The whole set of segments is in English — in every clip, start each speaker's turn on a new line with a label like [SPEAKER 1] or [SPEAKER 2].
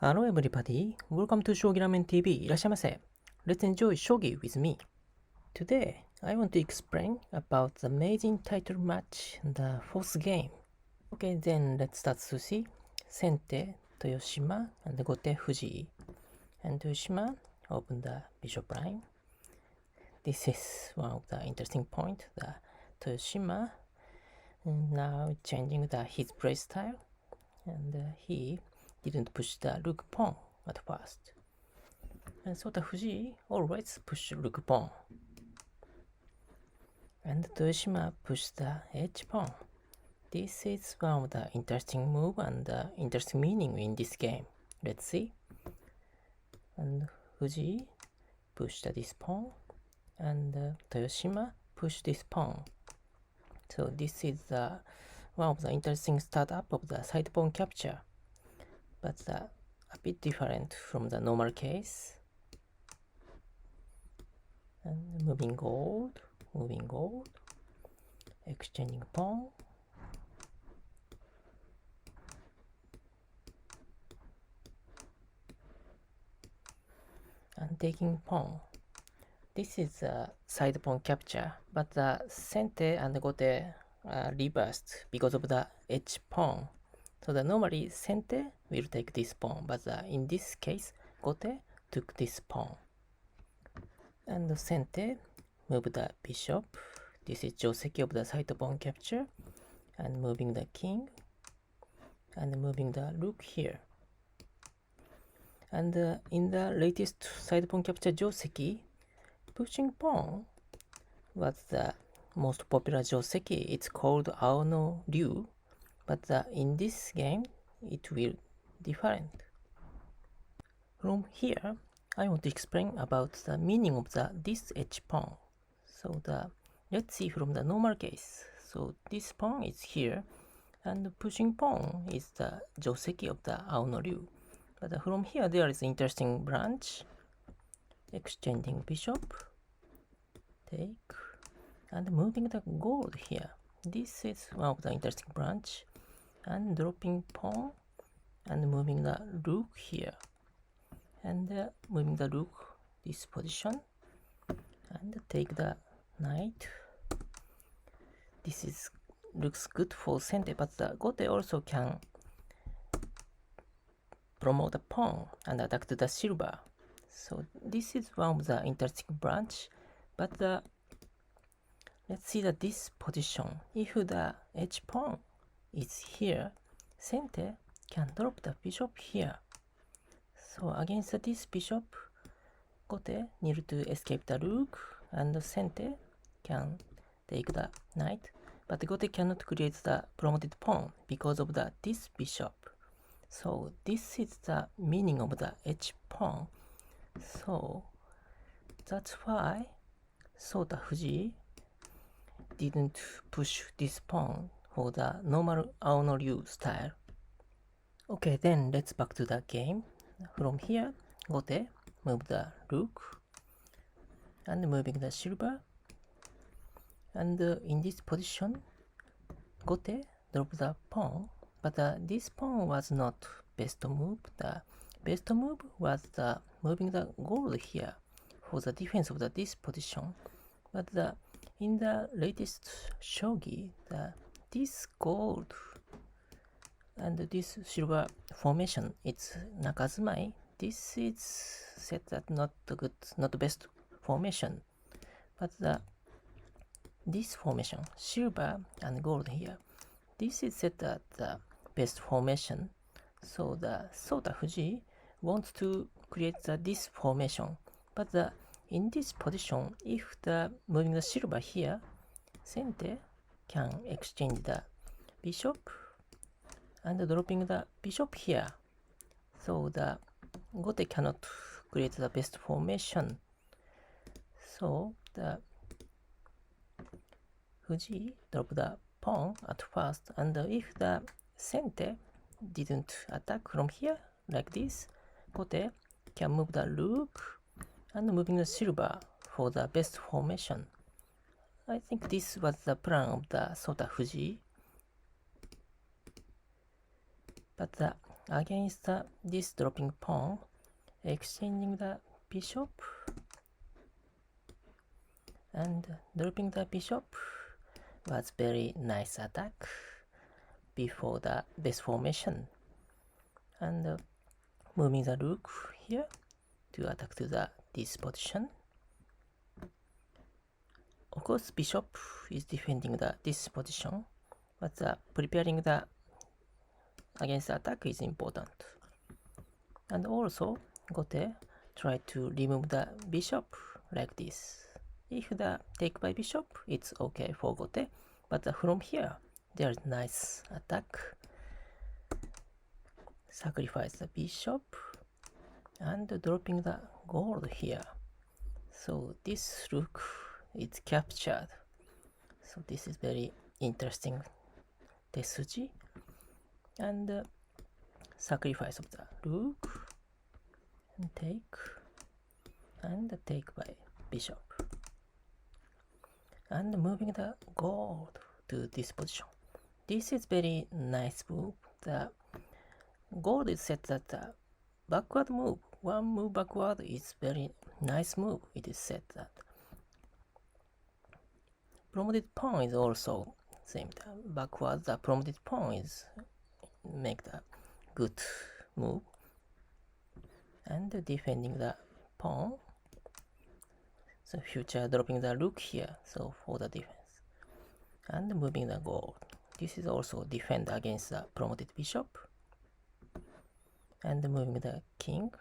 [SPEAKER 1] Hello everybody, welcome to Shogi Ramen TV. いらっしゃいませ. Let's enjoy shogi with me. Today, I want to explain about the Meijin Title Match, the fourth game. Okay, then let's start to see. Sente, Toyoshima, and Gote Fuji. And Toyoshima open the bishop line. This is one of the interesting point. The Toyoshima now changing his play style, and he didn't push the rook pawn at first. And Sota Fuji always push rook pawn. And Toyoshima pushed the h pawn. This is one of the interesting move and interesting meaning in this game. Let's see. And Fuji pushed this pawn, and Toyoshima pushed this pawn. So this is one of the interesting startup of the side pawn capture, but a bit different from the normal case. And moving gold, exchanging pawn. And taking pawn. This is a side pawn capture, but the Sente and Gote are reversed because of the h pawn. So the normally Sente will take this pawn, but in this case, Gote took this pawn. And the Sente move the bishop. This is joseki of the side pawn capture, and moving the king, and moving the rook here. And in the latest side pawn capture joseki, pushing pawn was the most popular joseki. It's called Aono Ryu, but in this game it will different. From here, I want to explain about the meaning of this h pawn. So let's see from the normal case. So this pawn is here, and pushing pawn is the joseki of the Aono Ryu. But from here there is interesting branch. Exchanging bishop, take, and moving the gold here. This is one of the interesting branch, and dropping pawn, and moving the rook here, and moving the rook this position, and take the knight. This is looks good for Sente, but the Gote also can promote the pawn and attack to the silver. So this is one of the interesting branch, but let's see that this position. If the h pawn is here, Sente can drop the bishop here. So against this bishop, Gote need to escape the rook, and Sente can take the knight, but Gote cannot create the promoted pawn because of this bishop. So this is the meaning of the h pawn. So that's why Sota Fuji didn't push this pawn for the normal Aono Ryu style. Okay, then let's back to the game. From here, Gote move the rook, and moving the silver, and in this position, Gote drop the pawn, but this pawn was not best move. The best move was moving the gold here for the defense of this position. But in the latest shogi, this gold and this silver formation, it's Nakazumai. This is said that not good, not best formation. But this formation, silver and gold here, this is said that the best formation. So the Sota Fuji wants to create this formation, but in this position, if moving the silver here, Sente can exchange the bishop and dropping the bishop here. So the Gote cannot create the best formation. So the Fuji drop the pawn at first, and if the Sente didn't attack from here like this, Gote can move the rook and moving the silver for the best formation. I think this was the plan of the Sota Fuji. But against this dropping pawn, exchanging the bishop and dropping the bishop was very nice attack before the base formation, and moving the rook here to attack to this position. Of course, bishop is defending this position, but preparing the against the attack is important. And also, Gote try to remove the bishop like this. If the take by bishop, it's okay for Gote, but from here, there's nice attack. Sacrifice the bishop and dropping the gold here. So this rook is captured. So this is very interesting tesuji. And sacrifice of the rook and take by bishop. And moving the gold to this position. This is very nice move. The gold is set that the backward move, one move backward is very nice move. It is said that promoted pawn is also same time. Backward, the promoted pawn is make the good move. And defending the pawn. So future dropping the rook here, so for the defense. And moving the gold. This is also defend against the promoted bishop. And moving the king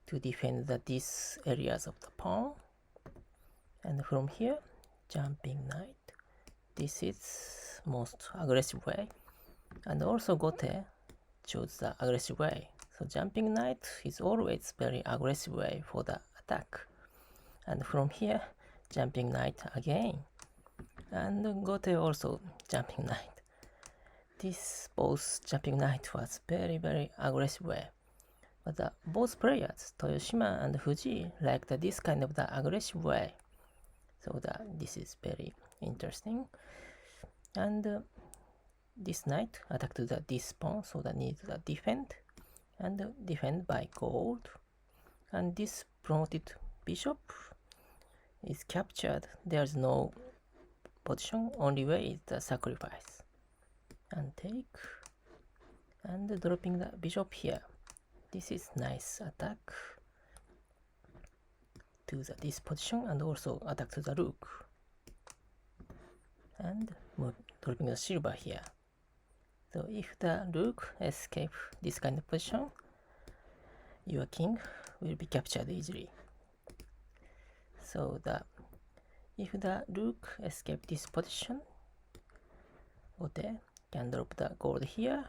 [SPEAKER 1] to defend these areas of the pawn. And from here, jumping knight. This is most aggressive way. And also Gote chose the aggressive way. So jumping knight is always very aggressive way for the attack. And from here, jumping knight again. And Gote also jumping knight. This both jumping knight was very aggressive way. But both players, Toyoshima and Fuji, liked this kind of the aggressive way. So this is very interesting. And this knight attack to this pawn, so that needs to defend. And defend by gold. And this promoted bishop is captured. There's no position, only way is the sacrifice. And take. And dropping the bishop here. This is nice attack to this position and also attack to the rook. And dropping the silver here. So if the rook escape this kind of position, your king will be captured easily. So if the rook escape this position, Gote can drop the gold here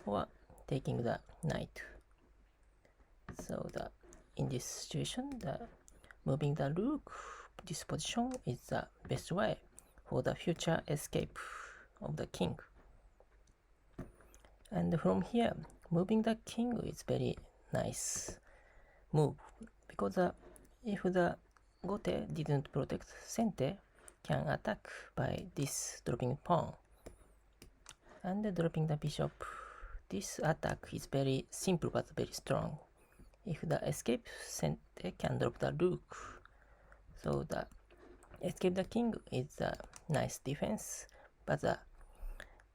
[SPEAKER 1] or taking the knight. So in this situation, moving the rook this position is the best way for the future escape of the king. And from here, moving the king is very nice move, because if the Gote didn't protect, Sente can attack by this dropping pawn. And dropping the bishop, this attack is very simple but very strong. If the escape, Sente can drop the rook. So the escape the king is a nice defense, but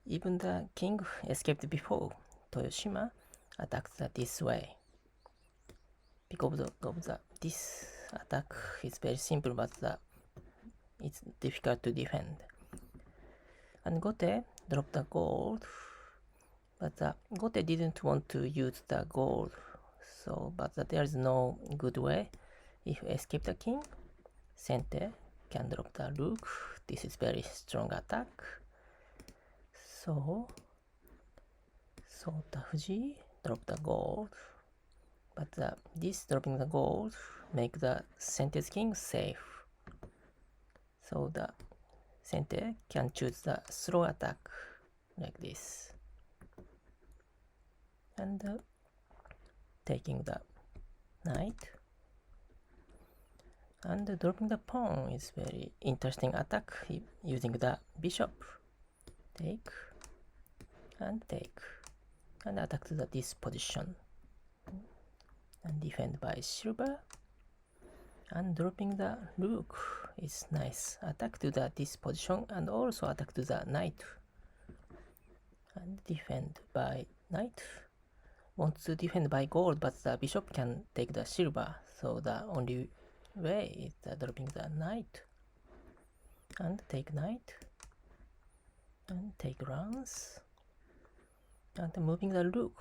[SPEAKER 1] even the king escaped before. Toyoshima attacked this way. Because of this attack is very simple, but it's difficult to defend. And Gote dropped the gold, but Gote didn't want to use the gold. So, but there is no good way. If escape the king, Sente can drop the rook. This is very strong attack. So the Fuji drop the gold, but this dropping the gold make the Sente's king safe. So the Sente can choose the slow attack like this, and taking the knight and dropping the pawn is very interesting attack using the bishop. Take and take and attack to this position and defend by silver, and dropping the rook is nice. Attack to this position and also attack to the knight and defend by knight. Wants to defend by gold, but the bishop can take the silver, so the only way is dropping the knight and take knight and take rounds and moving the rook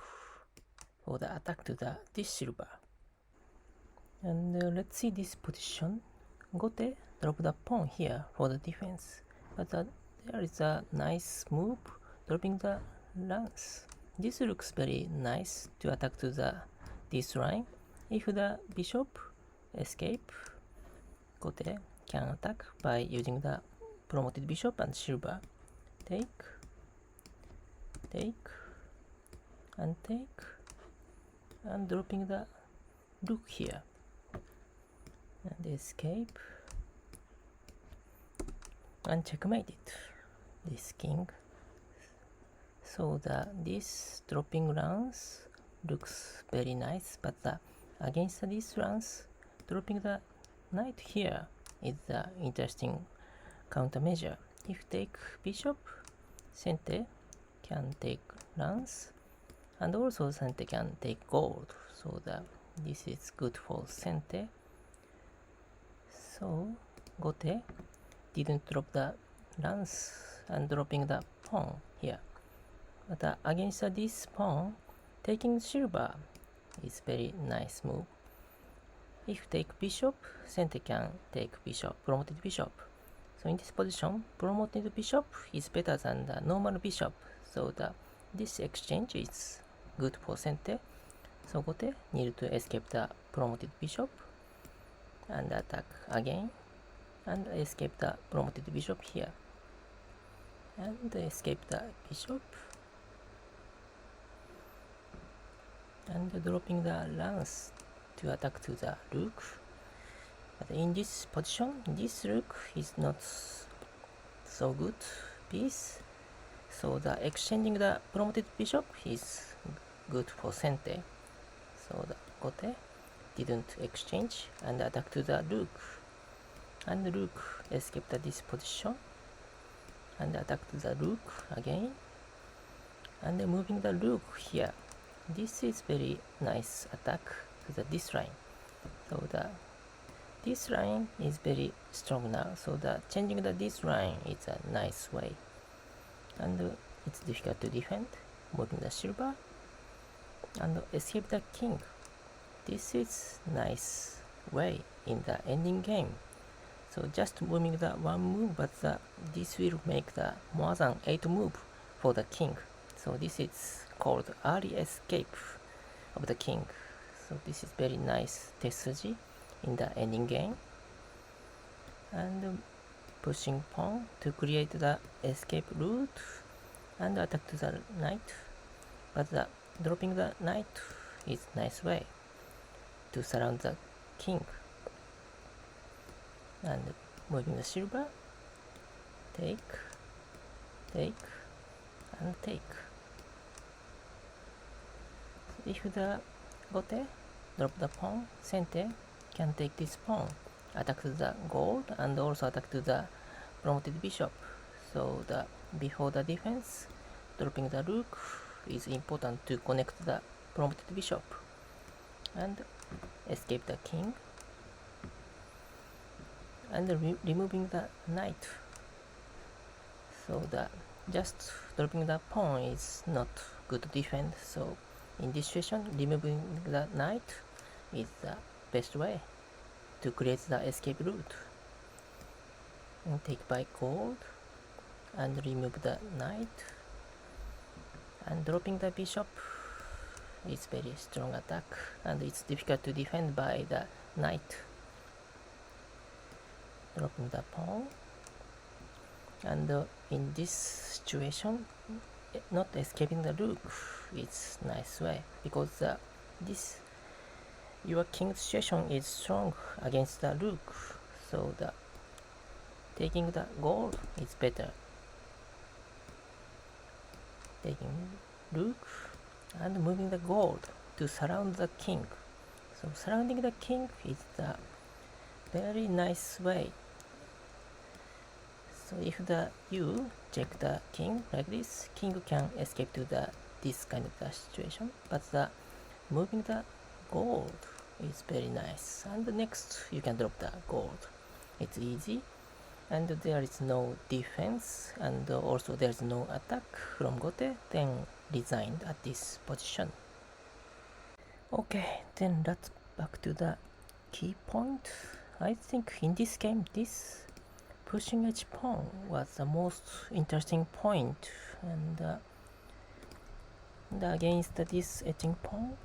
[SPEAKER 1] for the attack to this silver. And let's see this position. Gote drop the pawn here for the defense, but there is a nice move dropping the lance. This looks very nice to attack to this line. If the bishop escape, Gote can attack by using the promoted bishop and silver. Take, take, and take, and dropping the rook here. And escape and checkmate it, this king. So this dropping lance looks very nice, but against this lance, dropping the knight here is the interesting countermeasure. If take bishop, Sente can take lance, and also Sente can take gold, so this is good for Sente. So Gote didn't drop the lance and dropping the pawn here. But against this pawn, taking silver is very nice move. If take bishop, Sente can take bishop, promoted bishop. So in this position, promoted bishop is better than the normal bishop. So this exchange is good for Sente. So Gote need to escape the promoted bishop and attack again and escape the promoted bishop here and escape the bishop and dropping the lance to attack to the rook. But in this position, this rook is not so good piece, so exchanging the promoted bishop is good for Sente. So Gote didn't exchange and attack to the rook, and the rook escaped this position and attack to the rook again and moving the rook here. This is very nice attack to this line. So this line is very strong now, so changing this line is a nice way, and it's difficult to defend. Moving the silver and escape the king. This is nice way in the ending game. So just moving the one move, but this will make the more than 8 move for the king. So this is called early escape of the king. So this is very nice tesuji in the ending game. And pushing pawn to create the escape route and attack to the knight. But dropping the knight is nice way to surround the king. And moving the silver, take, take, and take. If the Gote drop the pawn, Sente can take this pawn, attack to the gold, and also attack to the promoted bishop. So before the defense, dropping the rook is important to connect the promoted bishop and escape the king and removing the knight. So just dropping the pawn is not good to defend. So in this situation, removing the knight is the best way to create the escape route. And take by gold and remove the knight, and dropping the bishop is very strong attack, and it's difficult to defend by the knight. Dropping the pawn, and in this situation, not escaping the rook is nice way, because your king's situation is strong against the rook, so taking the gold is better. Taking rook and moving the gold to surround the king. So surrounding the king is the very nice way. So if you check the king like this, king can escape to this kind of the situation. But moving the gold is very nice. And next you can drop the gold. It's easy, and there is no defense, and also there is no attack from Gote. Then resigned at this position. Okay, then let's back to the key point. I think in this game, this pushing edge pawn was the most interesting point, and against this edging pawn,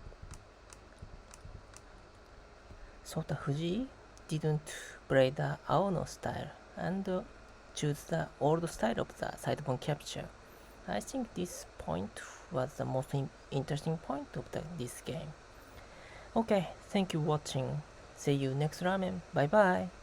[SPEAKER 1] Sota Fuji didn't play the Aono style and choose the old style of the side pawn capture. I think this point was the most interesting point of this game. Okay, thank you for watching. See you next ramen. Bye bye.